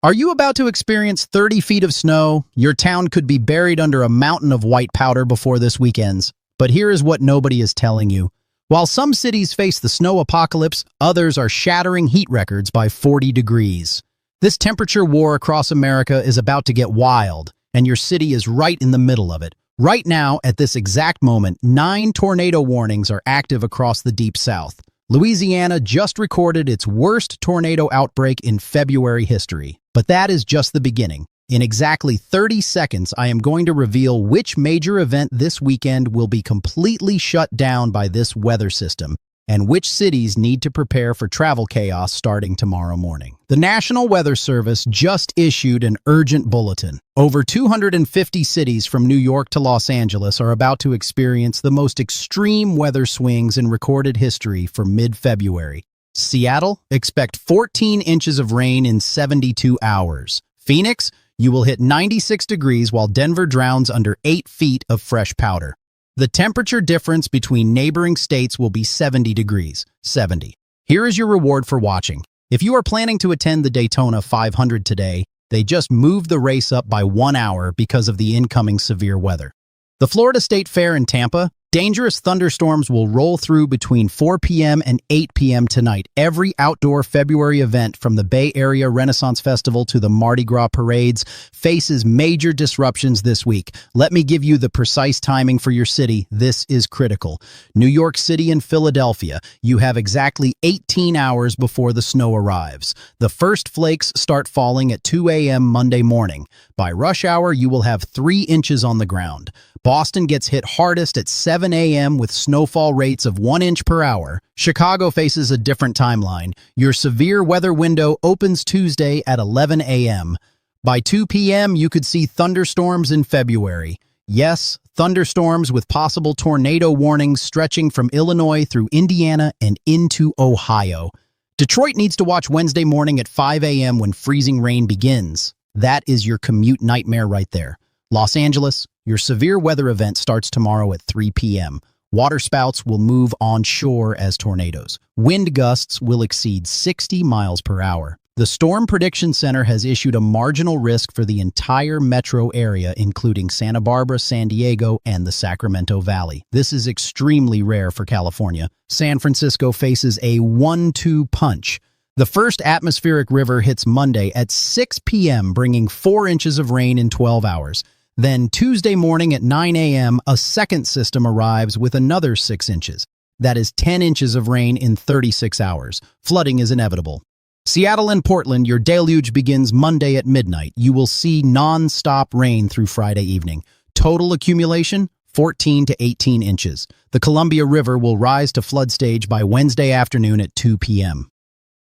Are you about to experience 30 feet of snow? Your town could be buried under a mountain of white powder before this week ends. But here is what nobody is telling you. While some cities face the snow apocalypse, others are shattering heat records by 40 degrees. This temperature war across America is about to get wild, and your city is right in the middle of it. Right now, at this exact moment, 9 tornado warnings are active across the Deep South. Louisiana just recorded its worst tornado outbreak in February history. But that is just the beginning. In exactly 30 seconds, I am going to reveal which major event this weekend will be completely shut down by this weather system, and which cities need to prepare for travel chaos starting tomorrow morning. The National Weather Service just issued an urgent bulletin. Over 250 cities from New York to Los Angeles are about to experience the most extreme weather swings in recorded history for mid-February. Seattle, expect 14 inches of rain in 72 hours. Phoenix, you will hit 96 degrees while Denver drowns under 8 feet of fresh powder. The temperature difference between neighboring states will be 70 degrees. 70. Here is your reward for watching. If you are planning to attend the Daytona 500 today, they just moved the race up by 1 hour because of the incoming severe weather. The Florida State Fair in Tampa, dangerous thunderstorms will roll through between 4 p.m. and 8 p.m. tonight. Every outdoor February event, from the Bay Area Renaissance Festival to the Mardi Gras parades, faces major disruptions this week. Let me give you the precise timing for your city. This is critical. New York City and Philadelphia, you have exactly 18 hours before the snow arrives. The first flakes start falling at 2 a.m. Monday morning. By rush hour, you will have 3 inches on the ground. Boston gets hit hardest at 7 a.m. with snowfall rates of 1 inch per hour. Chicago faces a different timeline. Your severe weather window opens Tuesday at 11 a.m. By 2 p.m., you could see thunderstorms in February. Yes, thunderstorms with possible tornado warnings stretching from Illinois through Indiana and into Ohio. Detroit needs to watch Wednesday morning at 5 a.m. when freezing rain begins. That is your commute nightmare right there. Los Angeles, your severe weather event starts tomorrow at 3 p.m. Waterspouts will move onshore as tornadoes. Wind gusts will exceed 60 miles per hour. The Storm Prediction Center has issued a marginal risk for the entire metro area, including Santa Barbara, San Diego, and the Sacramento Valley. This is extremely rare for California. San Francisco faces a 1-2 punch. The first atmospheric river hits Monday at 6 p.m., bringing 4 inches of rain in 12 hours. Then Tuesday morning at 9 a.m., a second system arrives with another 6 inches. That is 10 inches of rain in 36 hours. Flooding is inevitable. Seattle and Portland, your deluge begins Monday at midnight. You will see non-stop rain through Friday evening. Total accumulation, 14 to 18 inches. The Columbia River will rise to flood stage by Wednesday afternoon at 2 p.m.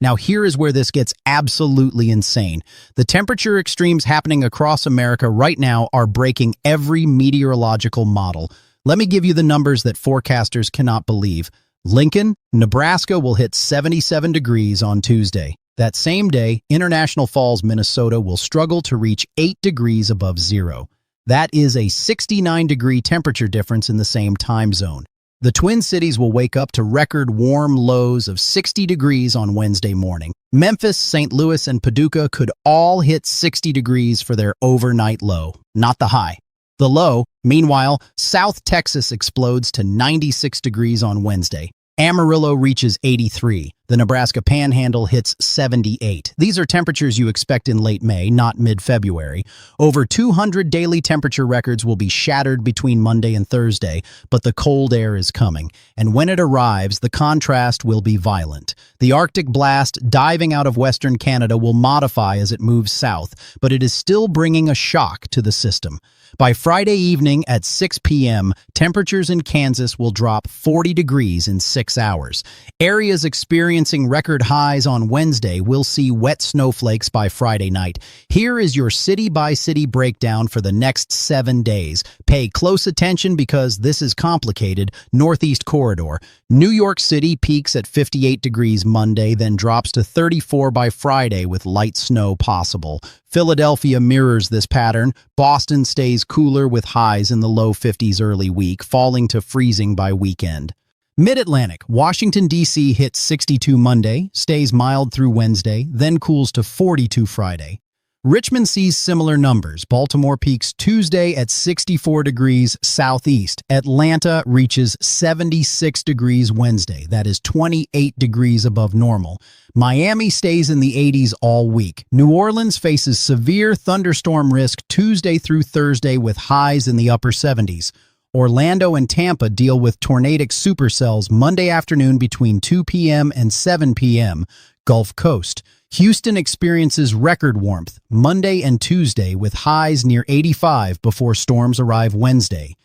Now here is where this gets absolutely insane. The temperature extremes happening across America right now are breaking every meteorological model. Let me give you the numbers that forecasters cannot believe. Lincoln, Nebraska will hit 77 degrees on Tuesday. That same day, International Falls, Minnesota will struggle to reach 8 degrees above zero. That is a 69-degree temperature difference in the same time zone. The Twin Cities will wake up to record warm lows of 60 degrees on Wednesday morning. Memphis, St. Louis, and Paducah could all hit 60 degrees for their overnight low, not the high. The low, meanwhile, South Texas explodes to 96 degrees on Wednesday. Amarillo reaches 83. The Nebraska Panhandle hits 78. These are temperatures you expect in late May, not mid-February. Over 200 daily temperature records will be shattered between Monday and Thursday, but the cold air is coming. And when it arrives, the contrast will be violent. The Arctic blast diving out of Western Canada will modify as it moves south, but it is still bringing a shock to the system. By Friday evening at 6 p.m., temperatures in Kansas will drop 40 degrees in 6 hours. Areas experiencing record highs on Wednesday will see wet snowflakes by Friday night. Here is your city-by-city breakdown for the next 7 days. Pay close attention because this is complicated. Northeast Corridor. New York City peaks at 58 degrees Monday, then drops to 34 by Friday with light snow possible. Philadelphia mirrors this pattern. Boston stays cooler with highs in the low 50s early week, falling to freezing by weekend. Mid-Atlantic, Washington, D.C. hits 62 Monday, stays mild through Wednesday, then cools to 42 Friday. Richmond sees similar numbers. Baltimore peaks Tuesday at 64 degrees southeast. Atlanta reaches 76 degrees Wednesday. That is 28 degrees above normal. Miami stays in the 80s all week. New Orleans faces severe thunderstorm risk Tuesday through Thursday with highs in the upper 70s. Orlando and Tampa deal with tornadic supercells Monday afternoon between 2 p.m. and 7 p.m. Gulf Coast. Houston experiences record warmth Monday and Tuesday with highs near 85 before storms arrive Wednesday.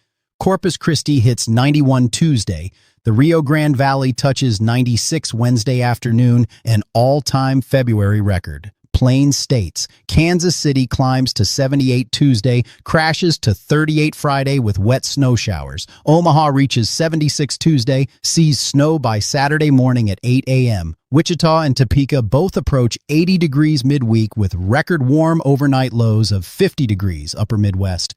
Corpus Christi hits 91 Tuesday. The Rio Grande Valley touches 96 Wednesday afternoon, an all-time February record. Plains states. Kansas City climbs to 78 Tuesday, crashes to 38 Friday with wet snow showers. Omaha reaches 76 Tuesday, sees snow by Saturday morning at 8 a.m. Wichita and Topeka both approach 80 degrees midweek with record warm overnight lows of 50 degrees upper Midwest.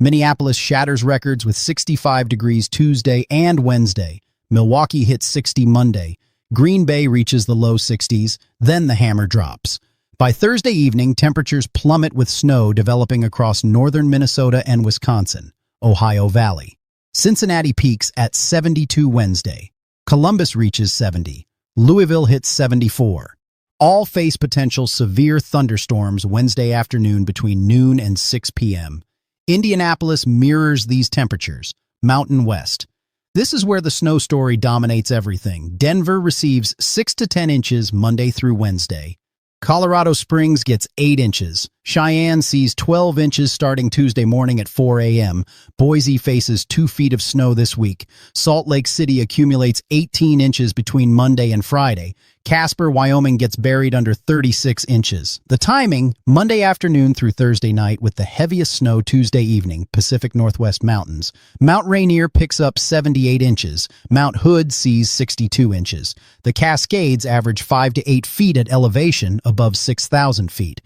Minneapolis shatters records with 65 degrees Tuesday and Wednesday. Milwaukee hits 60 Monday. Green Bay reaches the low 60s, then the hammer drops. By Thursday evening, temperatures plummet with snow developing across northern Minnesota and Wisconsin, Ohio Valley. Cincinnati peaks at 72 Wednesday. Columbus reaches 70. Louisville hits 74. All face potential severe thunderstorms Wednesday afternoon between noon and 6 p.m. Indianapolis mirrors these temperatures, Mountain West. This is where the snow story dominates everything. Denver receives 6 to 10 inches Monday through Wednesday. Colorado Springs gets 8 inches. Cheyenne sees 12 inches starting Tuesday morning at 4 a.m. Boise faces 2 feet of snow this week. Salt Lake City accumulates 18 inches between Monday and Friday. Casper, Wyoming gets buried under 36 inches. The timing, Monday afternoon through Thursday night with the heaviest snow Tuesday evening, Pacific Northwest Mountains. Mount Rainier picks up 78 inches. Mount Hood sees 62 inches. The Cascades average 5 to 8 feet at elevation above 6,000 feet.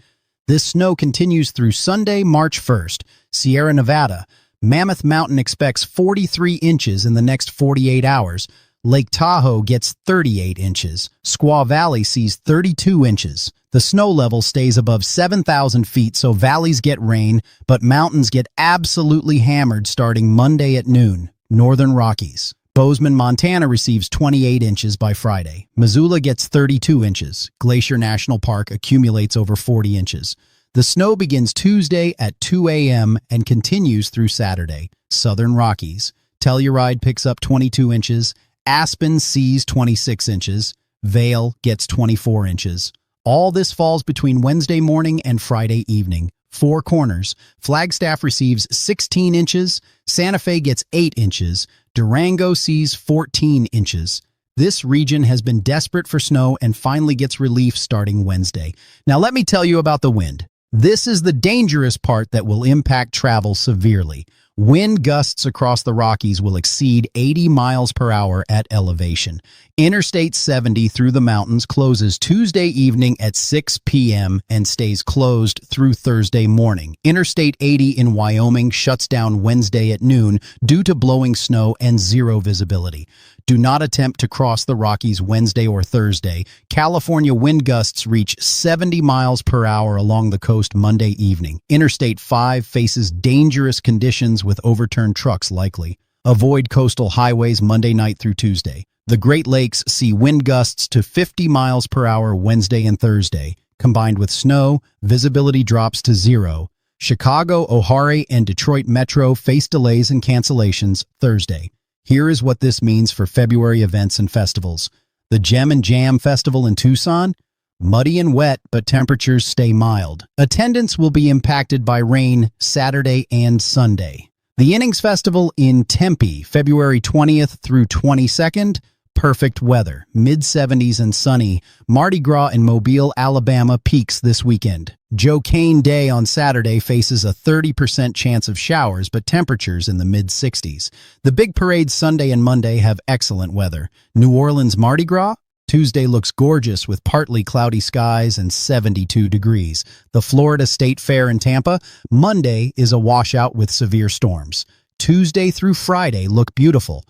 This snow continues through Sunday, March 1st. Sierra Nevada. Mammoth Mountain expects 43 inches in the next 48 hours. Lake Tahoe gets 38 inches. Squaw Valley sees 32 inches. The snow level stays above 7,000 feet, so valleys get rain, but mountains get absolutely hammered starting Monday at noon. Northern Rockies. Bozeman, Montana receives 28 inches by Friday. Missoula gets 32 inches. Glacier National Park accumulates over 40 inches. The snow begins Tuesday at 2 a.m. and continues through Saturday. Southern Rockies. Telluride picks up 22 inches. Aspen sees 26 inches. Vail gets 24 inches. All this falls between Wednesday morning and Friday evening. Four Corners. Flagstaff receives 16 inches. Santa Fe gets 8 inches. Durango sees 14 inches. This region has been desperate for snow and finally gets relief starting Wednesday. Now let me tell you about the wind. This is the dangerous part that will impact travel severely. Wind gusts across the Rockies will exceed 80 miles per hour at elevation. Interstate 70 through the mountains closes Tuesday evening at 6 p.m. and stays closed through Thursday morning. Interstate 80 in Wyoming shuts down Wednesday at noon due to blowing snow and zero visibility. Do not attempt to cross the Rockies Wednesday or Thursday. California wind gusts reach 70 miles per hour along the coast Monday evening. Interstate 5 faces dangerous conditions with overturned trucks likely. Avoid coastal highways Monday night through Tuesday. The Great Lakes see wind gusts to 50 miles per hour Wednesday and Thursday. Combined with snow, visibility drops to zero. Chicago, O'Hare, and Detroit Metro face delays and cancellations Thursday. Here is what this means for February events and festivals. The Gem and Jam Festival in Tucson? Muddy and wet, but temperatures stay mild. Attendance will be impacted by rain Saturday and Sunday. The Innings Festival in Tempe, February 20th through 22nd. Perfect weather, mid-70s and sunny. Mardi Gras in Mobile, Alabama peaks this weekend. Joe Cane Day on Saturday faces a 30% chance of showers, but temperatures in the mid-60s. The big parades Sunday and Monday have excellent weather. New Orleans Mardi Gras? Tuesday looks gorgeous with partly cloudy skies and 72 degrees. The Florida State Fair in Tampa? Monday is a washout with severe storms. Tuesday through Friday look beautiful.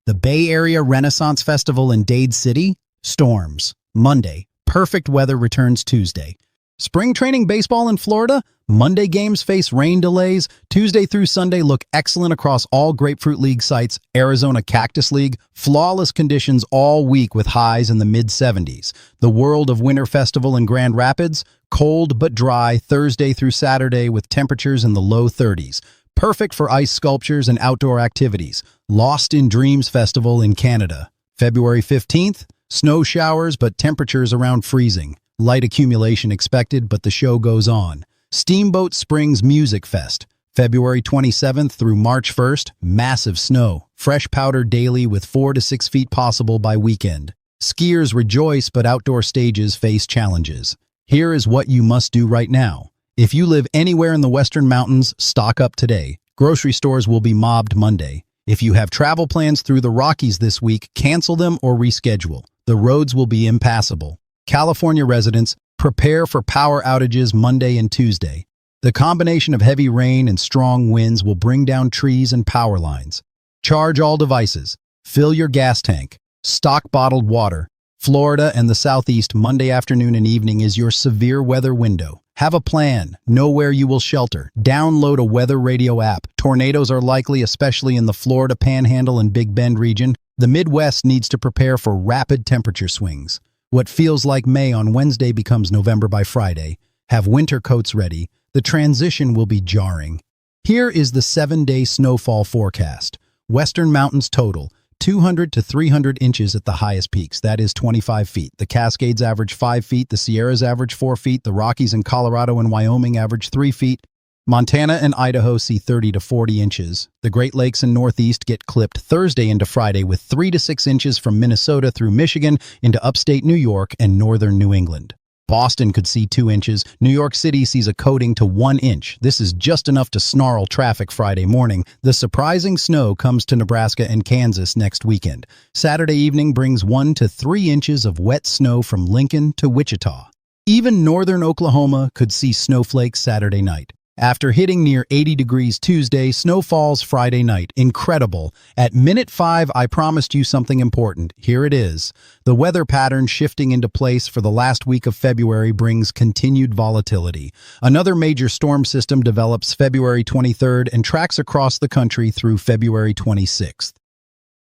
The Bay Area Renaissance Festival in Dade City? Storms. Monday. Perfect weather returns Tuesday. Spring training baseball in Florida? Monday games face rain delays. Tuesday through Sunday look excellent across all Grapefruit League sites. Arizona Cactus League, flawless conditions all week with highs in the mid-70s. The World of Winter Festival in Grand Rapids, cold but dry Thursday through Saturday with temperatures in the low 30s. Perfect for ice sculptures and outdoor activities. Lost in Dreams Festival in Canada. February 15th, snow showers but temperatures around freezing. Light accumulation expected, but the show goes on. Steamboat Springs Music Fest, February 27th through March 1st, massive snow. Fresh powder daily with 4 to 6 feet possible by weekend. Skiers rejoice, but outdoor stages face challenges. Here is what you must do right now. If you live anywhere in the Western Mountains, stock up today. Grocery stores will be mobbed Monday. If you have travel plans through the Rockies this week, cancel them or reschedule. The roads will be impassable. California residents, prepare for power outages Monday and Tuesday. The combination of heavy rain and strong winds will bring down trees and power lines. Charge all devices. Fill your gas tank. Stock bottled water. Florida and the Southeast Monday afternoon and evening is your severe weather window. Have a plan. Know where you will shelter. Download a weather radio app. Tornadoes are likely, especially in the Florida Panhandle and Big Bend region. The Midwest needs to prepare for rapid temperature swings. What feels like May on Wednesday becomes November by Friday. Have winter coats ready. The transition will be jarring. Here is the 7-day snowfall forecast. Western Mountains total, 200 to 300 inches at the highest peaks. That is 25 feet. The Cascades average 5 feet. The Sierras average 4 feet. The Rockies in Colorado and Wyoming average 3 feet. Montana and Idaho see 30 to 40 inches. The Great Lakes and Northeast get clipped Thursday into Friday with 3 to 6 inches from Minnesota through Michigan into upstate New York and northern New England. Boston could see 2 inches. New York City sees a coating to 1 inch. This is just enough to snarl traffic Friday morning. The surprising snow comes to Nebraska and Kansas next weekend. Saturday evening brings 1 to 3 inches of wet snow from Lincoln to Wichita. Even northern Oklahoma could see snowflakes Saturday night. After hitting near 80 degrees Tuesday, snow falls Friday night. Incredible. At minute 5, I promised you something important. Here it is. The weather pattern shifting into place for the last week of February brings continued volatility. Another major storm system develops February 23rd and tracks across the country through February 26th.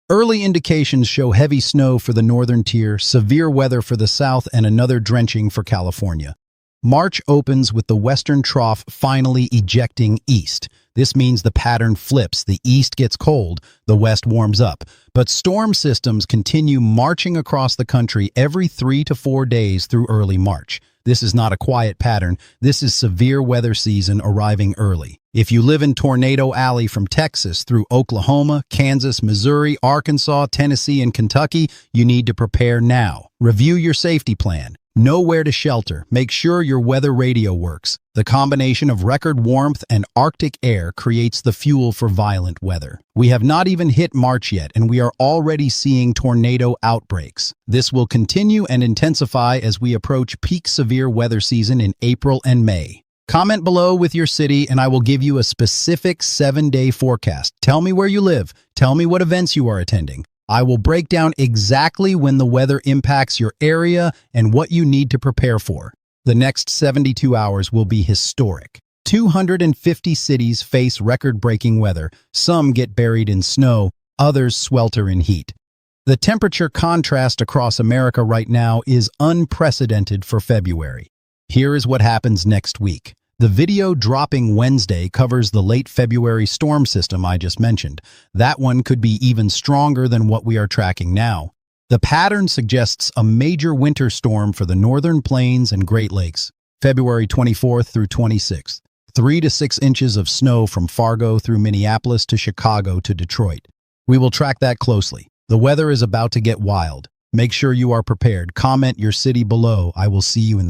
Early indications show heavy snow for the northern tier, severe weather for the south, and another drenching for California. March opens with the western trough finally ejecting east. This means the pattern flips. The east gets cold, the west warms up. But storm systems continue marching across the country every 3 to 4 days through early March. This is not a quiet pattern. This is severe weather season arriving early. If you live in Tornado Alley from Texas through Oklahoma, Kansas, Missouri, Arkansas, Tennessee, and Kentucky, you need to prepare now. Review your safety plan. Know where to shelter. Make sure your weather radio works. The combination of record warmth and Arctic air creates the fuel for violent weather. We have not even hit March yet, and we are already seeing tornado outbreaks. This will continue and intensify as we approach peak severe weather season in April and May. Comment below with your city, and I will give you a specific 7-day forecast. Tell me where you live. Tell me what events you are attending. I will break down exactly when the weather impacts your area and what you need to prepare for. The next 72 hours will be historic. 250 cities face record-breaking weather. Some get buried in snow, others swelter in heat. The temperature contrast across America right now is unprecedented for February. Here is what happens next week. The video dropping Wednesday covers the late February storm system I just mentioned. That one could be even stronger than what we are tracking now. The pattern suggests a major winter storm for the northern plains and Great Lakes, February 24th through 26th. 3 to 6 inches of snow from Fargo through Minneapolis to Chicago to Detroit. We will track that closely. The weather is about to get wild. Make sure you are prepared. Comment your city below. I will see you in